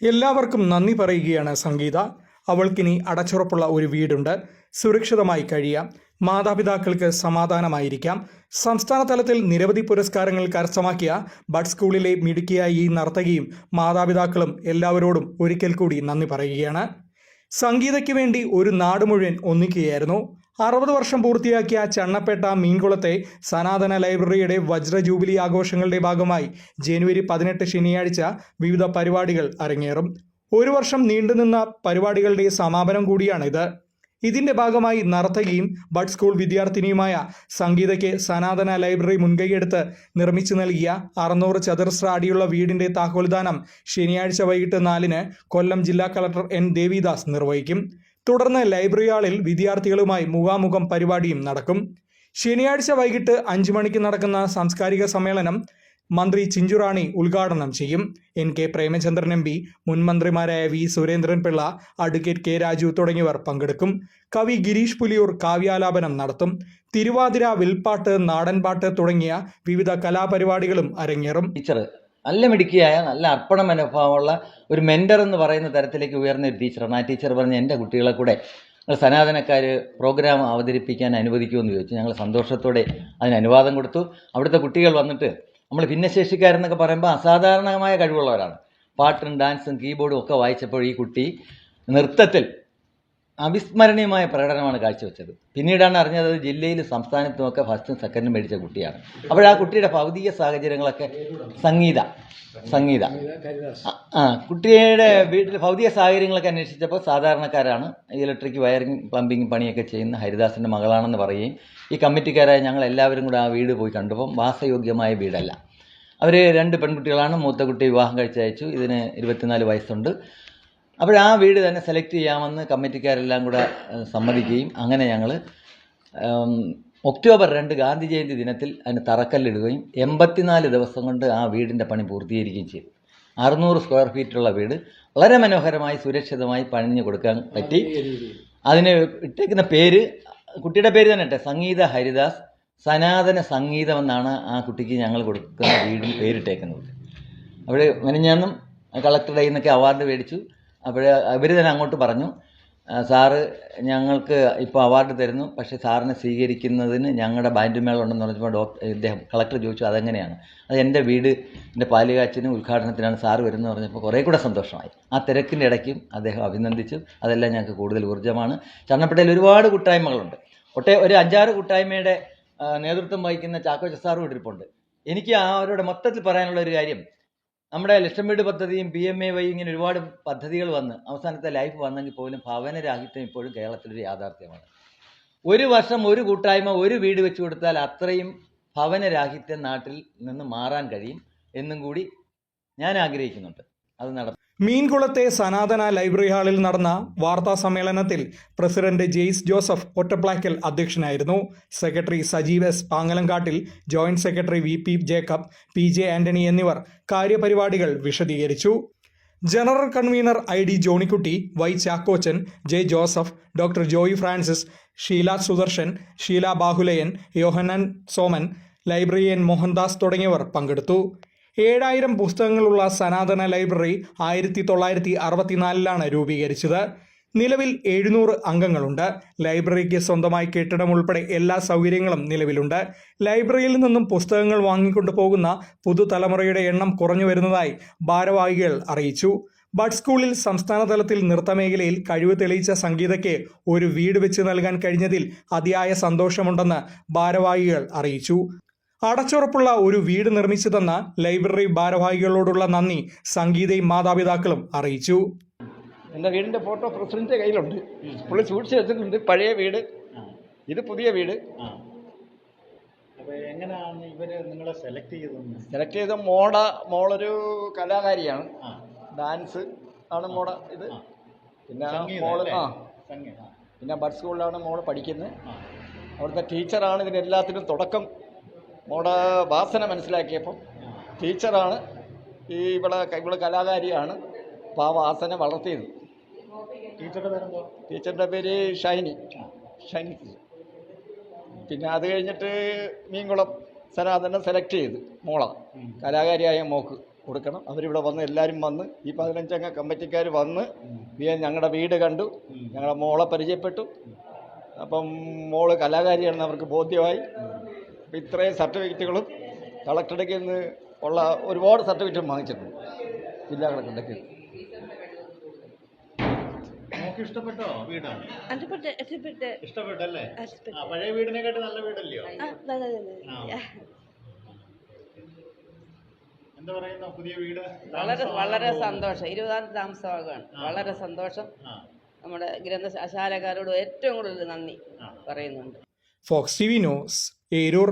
എല്ലാവർക്കും നന്ദി പറയുകയാണ് സംഗീത. അവൾക്കിനി അടച്ചുറപ്പുള്ള ഒരു വീടുണ്ട്. സുരക്ഷിതമായി കഴിയാം. മാതാപിതാക്കൾക്ക് സമാധാനമായിരിക്കാം. സംസ്ഥാന തലത്തിൽ നിരവധി പുരസ്കാരങ്ങൾ കരസ്ഥമാക്കിയ ബഡ് സ്കൂളിലെ മിടുക്കിയായ ഈ നർത്തകിയും മാതാപിതാക്കളും എല്ലാവരോടും ഒരിക്കൽ കൂടി നന്ദി പറയുകയാണ്. സംഗീതയ്ക്ക് വേണ്ടി ഒരു നാട് മുഴുവൻ ഒന്നിക്കുകയായിരുന്നു. 60 വർഷം പൂർത്തിയാക്കിയ ചണ്ണപ്പേട്ട മീൻകുളത്തെ സനാതന ലൈബ്രറിയുടെ വജ്ര ജൂബിലി ആഘോഷങ്ങളുടെ ഭാഗമായി ജനുവരി 18 ശനിയാഴ്ച വിവിധ പരിപാടികൾ അരങ്ങേറും. ഒരു വർഷം നീണ്ടുനിന്ന പരിപാടികളുടെ സമാപനം കൂടിയാണിത്. ഇതിന്റെ ഭാഗമായി നർത്തകിയും ബഡ് സ്കൂൾ വിദ്യാർത്ഥിനിയുമായ സംഗീതയ്ക്ക് സനാതന ലൈബ്രറി മുൻകൈയെടുത്ത് നിർമ്മിച്ചു നൽകിയ 600 ചതുരശ്ര അടിയുള്ള വീടിന്റെ താക്കോൽദാനം ശനിയാഴ്ച വൈകിട്ട് 4-ന് കൊല്ലം ജില്ലാ കളക്ടർ എൻ ദേവിദാസ് നിർവഹിക്കും. തുടർന്ന് ലൈബ്രറി ഹാളിൽ വിദ്യാർത്ഥികളുമായി മുഖാമുഖം പരിപാടിയും നടക്കും. ശനിയാഴ്ച വൈകിട്ട് 5 മണിക്ക് നടക്കുന്ന സാംസ്കാരിക സമ്മേളനം മന്ത്രി ചിഞ്ചുറാണി ഉദ്ഘാടനം ചെയ്യും. NK പ്രേമചന്ദ്രൻ MP, മുൻ മന്ത്രിമാരായ V Surendran Pillai, advocate K Raju തുടങ്ങിയവർ പങ്കെടുക്കും. കവി ഗിരീഷ് പുലിയൂർ കാവ്യാലാപനം നടത്തും. തിരുവാതിര, വിൽപ്പാട്ട്, നാടൻപാട്ട് തുടങ്ങിയ വിവിധ കലാപരിപാടികളും അരങ്ങേറും. നല്ല മിടുക്കിയായ, നല്ല അർപ്പണ മനോഭാവമുള്ള ഒരു മെൻറ്റർ എന്ന് പറയുന്ന തരത്തിലേക്ക് ഉയർന്ന ഒരു ടീച്ചറാണ്. ആ ടീച്ചർ പറഞ്ഞ് എൻ്റെ കുട്ടികളെ കൂടെ സനാതനക്കാർ പ്രോഗ്രാം അവതരിപ്പിക്കാൻ അനുവദിക്കുമെന്ന് ചോദിച്ചു. ഞങ്ങൾ സന്തോഷത്തോടെ അതിന് അനുവാദം കൊടുത്തു. അവിടുത്തെ കുട്ടികൾ വന്നിട്ട്, നമ്മൾ ഭിന്നശേഷിക്കാരെന്നൊക്കെ പറയുമ്പോൾ അസാധാരണമായ കഴിവുള്ളവരാണ്. പാട്ടും ഡാൻസും കീബോർഡും ഒക്കെ വായിച്ചപ്പോൾ ഈ കുട്ടി നൃത്തത്തിൽ അവിസ്മരണീയമായ പ്രകടനമാണ് കാഴ്ചവെച്ചത്. പിന്നീടാണ് അറിഞ്ഞത് ജില്ലയിലും സംസ്ഥാനത്തുമൊക്കെ ഫസ്റ്റും സെക്കൻഡും മേടിച്ച കുട്ടിയാണ്. അപ്പോൾ ആ കുട്ടിയുടെ ഭൗതിക സാഹചര്യങ്ങളൊക്കെ സംഗീത കുട്ടിയുടെ വീട്ടിൽ ഭൗതിക സാഹചര്യങ്ങളൊക്കെ അന്വേഷിച്ചപ്പോൾ സാധാരണക്കാരാണ്, ഇലക്ട്രിക് വയറിംഗ് പ്ലംബിംഗ് പണിയൊക്കെ ചെയ്യുന്ന ഹരിദാസിൻ്റെ മകളാണെന്ന് പറയുകയും ഈ കമ്മിറ്റിക്കാരായ ഞങ്ങൾ എല്ലാവരും കൂടെ ആ വീട് പോയി കണ്ടപ്പോൾ വാസയോഗ്യമായ വീടല്ല. അവർ 2 പെൺകുട്ടികളാണ്. മൂത്ത കുട്ടി വിവാഹം കഴിച്ചയച്ചു. ഇതിന് 24 വയസ്സുണ്ട്. അപ്പോൾ ആ വീട് തന്നെ സെലക്ട് ചെയ്യാമെന്ന് കമ്മിറ്റിക്കാരെല്ലാം കൂടെ സമ്മതിക്കുകയും അങ്ങനെ ഞങ്ങൾ ഒക്ടോബർ 2 ഗാന്ധി ജയന്തി ദിനത്തിൽ അതിന് തറക്കല്ലിടുകയും 84 ദിവസം കൊണ്ട് ആ വീടിൻ്റെ പണി പൂർത്തീകരിക്കുകയും ചെയ്തു. 600 സ്ക്വയർ ഫീറ്റുള്ള വീട് വളരെ മനോഹരമായി സുരക്ഷിതമായി പണിഞ്ഞു കൊടുക്കാൻ പറ്റി. അതിന് ഇട്ടേക്കുന്ന പേര്, കുട്ടിയുടെ പേര് തന്നെ ഇട്ടെ, സംഗീത ഹരിദാസ് സനാതന സംഗീതം എന്നാണ് ആ കുട്ടിക്ക് ഞങ്ങൾ കൊടുക്കുന്ന വീടിന് പേരിട്ടേക്കുന്നത്. അവിടെ മെനഞ്ഞാന്നും കളക്ടറുടെ കയ്യിൽ നിന്നൊക്കെ അവാർഡ് മേടിച്ചു. അപ്പോൾ അവർ തന്നെ അങ്ങോട്ട് പറഞ്ഞു, സാറ് ഞങ്ങൾക്ക് ഇപ്പോൾ അവാർഡ് തരുന്നു, പക്ഷേ സാറിനെ സ്വീകരിക്കുന്നതിന് ഞങ്ങളുടെ ബാൻഡുമേളം ഉണ്ടെന്ന് പറഞ്ഞപ്പോൾ ഇദ്ദേഹം കളക്ടർ ചോദിച്ചു അതെങ്ങനെയാണ്. അത് എൻ്റെ വീട്, എൻ്റെ പാലുകാച്ചിനും ഉദ്ഘാടനത്തിനാണ് സാറ് വരുന്നത് പറഞ്ഞപ്പോൾ കുറേ കൂടെ സന്തോഷമായി. ആ തിരക്കിൻ്റെ ഇടയ്ക്കും അദ്ദേഹം അഭിനന്ദിച്ചു. അതെല്ലാം ഞങ്ങൾക്ക് കൂടുതൽ ഊർജ്ജമാണ്. ചണ്ണപ്പേട്ടയിൽ ഒരുപാട് കൂട്ടായ്മകളുണ്ട്. ഒരു 5-6 കൂട്ടായ്മയുടെ നേതൃത്വം വഹിക്കുന്ന ചാക്കോച്ച സാറും ഇട്ടിരിപ്പുണ്ട്. എനിക്ക് അവരുടെ മൊത്തത്തിൽ പറയാനുള്ള ഒരു കാര്യം, നമ്മുടെ ലക്ഷം വീട് പദ്ധതിയും PMAY ഇങ്ങനെ ഒരുപാട് പദ്ധതികൾ വന്ന് അവസാനത്തെ ലൈഫ് വന്നെങ്കിൽ പോലും ഭവനരാഹിത്യം ഇപ്പോഴും കേരളത്തിലൊരു യാഥാർത്ഥ്യമാണ്. ഒരു വർഷം ഒരു കൂട്ടായ്മ ഒരു വീട് വെച്ച് കൊടുത്താൽ അത്രയും ഭവനരാഹിത്യം നാട്ടിൽ നിന്ന് മാറാൻ കഴിയും എന്നും കൂടി ഞാൻ ആഗ്രഹിക്കുന്നുണ്ട്. അത് നടത്തും. മീൻകുളത്തെ സനാതന ലൈബ്രറി ഹാളിൽ നടന്ന വാർത്താ സമ്മേളനത്തിൽ പ്രസിഡന്റ് ജെയ്സ് ജോസഫ് ഒറ്റപ്ലാക്കൽ അധ്യക്ഷനായിരുന്നു. Secretary Sajeev S Pangalankattil, joint secretary VP Jacob, PJ Antony എന്നിവർ കാര്യപരിപാടികൾ വിശദീകരിച്ചു. General convener ID Johnykutty, Y Chackochan, J Joseph, doctor Joy Francis, Sheela Sudarshan, Sheela Bahuleyan, Yohannan Soman, librarian Mohandas തുടങ്ങിയവർ പങ്കെടുത്തു. 7000 പുസ്തകങ്ങളുള്ള സനാതന ലൈബ്രറി 1964 രൂപീകരിച്ചത്. നിലവിൽ 700 അംഗങ്ങളുണ്ട്. ലൈബ്രറിക്ക് സ്വന്തമായി കെട്ടിടം ഉൾപ്പെടെ എല്ലാ സൗകര്യങ്ങളും നിലവിലുണ്ട്. ലൈബ്രറിയിൽ നിന്നും പുസ്തകങ്ങൾ വാങ്ങിക്കൊണ്ടു പോകുന്ന പുതുതലമുറയുടെ എണ്ണം കുറഞ്ഞു വരുന്നതായി ഭാരവാഹികൾ അറിയിച്ചു. ബഡ് സ്കൂളിൽ സംസ്ഥാന തലത്തിൽ നൃത്തമേഖലയിൽ കഴിവ് തെളിയിച്ച സംഗീതയ്ക്ക് ഒരു വീട് വെച്ച് നൽകാൻ കഴിഞ്ഞതിൽ അതിയായ സന്തോഷമുണ്ടെന്ന് ഭാരവാഹികൾ അറിയിച്ചു. അടച്ചുറപ്പുള്ള ഒരു വീട് നിർമ്മിച്ചു തന്ന ലൈബ്രറി ഭാരവാഹികളോടുള്ള നന്ദി സംഗീതയും മാതാപിതാക്കളും അറിയിച്ചു. എൻ്റെ വീടിൻ്റെ ഫോട്ടോ പ്രസിഡന്റിൻ്റെ കയ്യിലുണ്ട്. പുള്ളി സൂക്ഷിച്ച് വെച്ചിട്ടുണ്ട്. പഴയ വീട്, ഇത് പുതിയ വീട്. അപ്പോൾ എങ്ങനെയാണ് ഇവർ നിങ്ങളെ സെലക്ട് ചെയ്ത മോളൊരു കലാകാരിയാണ്. ഡാൻസ് ആണ് മോള്. ഇത് പിന്നെ മോള് പിന്നെ ബഡ് സ്കൂളിലാണ് മോള് പഠിക്കുന്നത്. അവിടുത്തെ ടീച്ചറാണ് ഇതിനെല്ലാത്തിനും തുടക്കം. മോടെ വാസന മനസ്സിലാക്കിയപ്പം ടീച്ചറാണ് ഇവള് കലാകാരിയാണ്. അപ്പോൾ ആ വാസന വളർത്തിയത്. ടീച്ചറിൻ്റെ പേര് ഷൈനി. പിന്നെ അത് കഴിഞ്ഞിട്ട് മീൻകുളം സനാതനം സെലക്ട് ചെയ്ത് മോള കലാകാരിയായ മോക്ക് കൊടുക്കണം. അവരിവിടെ വന്ന് എല്ലാവരും വന്ന് ഈ 15 അംഗ കമ്മിറ്റിക്കാർ വന്ന് ഞങ്ങളുടെ വീട് കണ്ടു, ഞങ്ങളുടെ മോളെ പരിചയപ്പെട്ടു. അപ്പം മോള് കലാകാരിയാണെന്ന് അവർക്ക് ബോധ്യമായി. അപ്പം ഇത്രയും സർട്ടിഫിക്കറ്റുകളും കളക്ടറുടെ നിന്ന് ഉള്ള ഒരുപാട് സർട്ടിഫിക്കറ്റും വാങ്ങിച്ചിട്ടുണ്ട് ജില്ലാ കളക്ടറുടെ. നമുക്ക് ഇഷ്ടപ്പെട്ടോ വീട്? ഇഷ്ടപ്പെട്ട് ഇഷ്ടപ്പെട്ടല്ലേ? ഇഷ്ടപ്പെട്ടു. ആ, പഴയ വീടിനെക്കാട്ടി നല്ല വീടല്ലയോ? ആ. എന്താ പറയുന്ന പുതിയ വീട്? വളരെ സന്തോഷം. 20 താമസമാകാണ്. വളരെ സന്തോഷം. നമ്മുടെ ഗ്രന്ഥശാലക്കാരോട് ഏറ്റവും കൂടുതൽ നന്ദി പറയുന്നുണ്ട്. Fox TV news, Eroor.